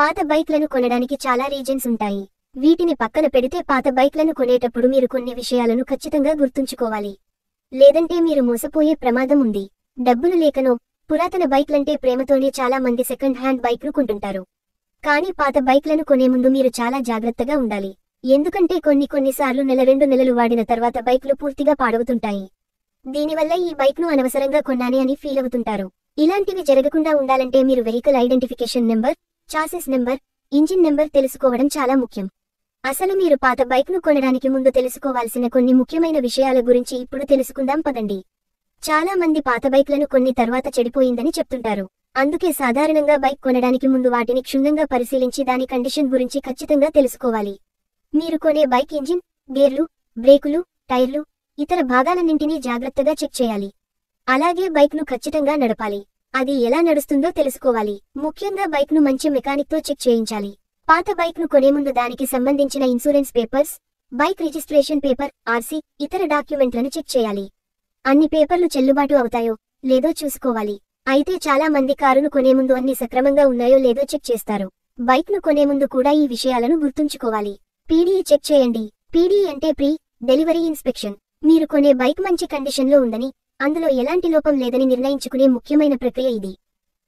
పాత బైక్లను కొనడానికి చాలా రీజన్స్ ఉంటాయి. వీటిని పక్కన పెడితే పాత బైక్లను కొనేటప్పుడు మీరు కొన్ని విషయాలను ఖచ్చితంగా గుర్తుంచుకోవాలి. లేదంటే మీరు మోసపోయే ప్రమాదం ఉంది. డబ్బులు లేకనో, పురాతన బైక్లంటే ప్రేమతోనే చాలా మంది సెకండ్ హ్యాండ్ బైక్లు కొంటుంటారు. కానీ పాత బైక్లను కొనే ముందు మీరు చాలా జాగ్రత్తగా ఉండాలి. ఎందుకంటే కొన్నిసార్లు నెల 2 నెలలు వాడిన తర్వాత బైక్లు పూర్తిగా పాడవుతుంటాయి. దీనివల్ల ఈ బైక్ను అనవసరంగా కొన్నానే అని ఫీల్ అవుతుంటారు. ఇలాంటివి జరగకుండా ఉండాలంటే మీరు vehicle identification number, chassis number, engine number తెలుసుకోవడం చాలా ముఖ్యం. అసలు మీరు పాత బైక్ను కొనడానికి ముందు తెలుసుకోవాల్సిన కొన్ని ముఖ్యమైన విషయాల గురించి ఇప్పుడు తెలుసుకుందాం పదండి. చాలా మంది పాత బైక్లను కొన్ని తర్వాత చెడిపోయిందని చెప్తుంటారు. అందుకే సాధారణంగా బైక్ కొనడానికి ముందు వాటిని క్షుణ్ణంగా పరిశీలించి దాని కండిషన్ గురించి ఖచ్చితంగా తెలుసుకోవాలి. మీరు కొనే బైక్ ఇంజిన్, గేర్లు, బ్రేకులు, టైర్లు, ఇతర భాగాలన్నింటినీ జాగ్రత్తగా చెక్ చేయాలి. అలాగే బైక్ను ఖచ్చితంగా నడపాలి. అది ఎలా నడుస్తుందో తెలుసుకోవాలి. ముఖ్యంగా బైక్ను మంచి మెకానిక్తో చెక్ చేయించాలి. పాత బైక్ను కొనే ముందు దానికి సంబంధించిన insurance papers, bike registration paper, RC, ఇతర డాక్యుమెంట్లను చెక్ చేయాలి. అన్ని పేపర్లు చెల్లుబాటు అవుతాయో లేదో చూసుకోవాలి. అయితే చాలా మంది కారును కొనే ముందు అన్ని సక్రమంగా ఉన్నాయో లేదో చెక్ చేస్తారు. బైక్ను కొనే ముందు కూడా ఈ విషయాలను గుర్తుంచుకోవాలి. పీడీఈ చెక్ చేయండి. పీడీఈ అంటే ప్రీ డెలివరీ ఇన్స్పెక్షన్. మీరు కొనే బైక్ మంచి కండిషన్లో ఉందని, అందులో ఎలాంటి లోపం లేదని నిర్ణయించుకునే ముఖ్యమైన ప్రక్రియ ఇది.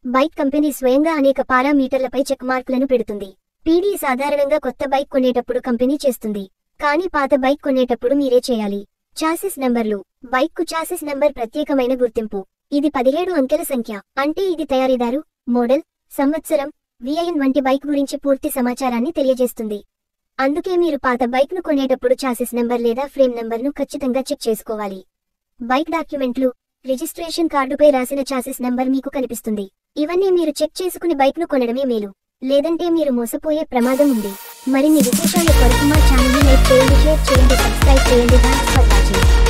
బైక్ కంపెనీ స్వయంగా అనేక పారామీటర్లపై చెక్ మార్కులను పెడుతుంది. పీడీఈ సాధారణంగా కొత్త బైక్ కొనేటప్పుడు కంపెనీ చేస్తుంది. కానీ పాత బైక్ కొనేటప్పుడు మీరే చేయాలి. చాసిస్ నంబర్లు. బైక్కు చాసిస్ నంబర్ ప్రత్యేకమైన గుర్తింపు. ఇది 17 అంకెల సంఖ్య. అంటే ఇది తయారీదారు, మోడల్, సంవత్సరం, విఐఎన్ వంటి బైక్ గురించి పూర్తి సమాచారాన్ని తెలియజేస్తుంది. అందుకే మీరు పాత బైక్ను కొనేటప్పుడు చాసిస్ నంబర్ లేదా ఫ్రేమ్ నంబర్ను ఖచ్చితంగా చెక్ చేసుకోవాలి. బైక్ డాక్యుమెంట్లు, రిజిస్ట్రేషన్ కార్డుపై రాసిన చాసిస్ నంబర్ మీకు కనిపిస్తుంది. ఇవన్నీ మీరు చెక్ చేసుకుని బైక్ను కొనడమే మేలు. లేదంటే మీరు మోసపోయే ప్రమాదం ఉంది. మరిన్ని విశేషాల కొరకు మా ఛానల్ని లైక్ చేయండి, షేర్ చేయండి, సబ్స్క్రైబ్ చేయండి. Thanks for watching.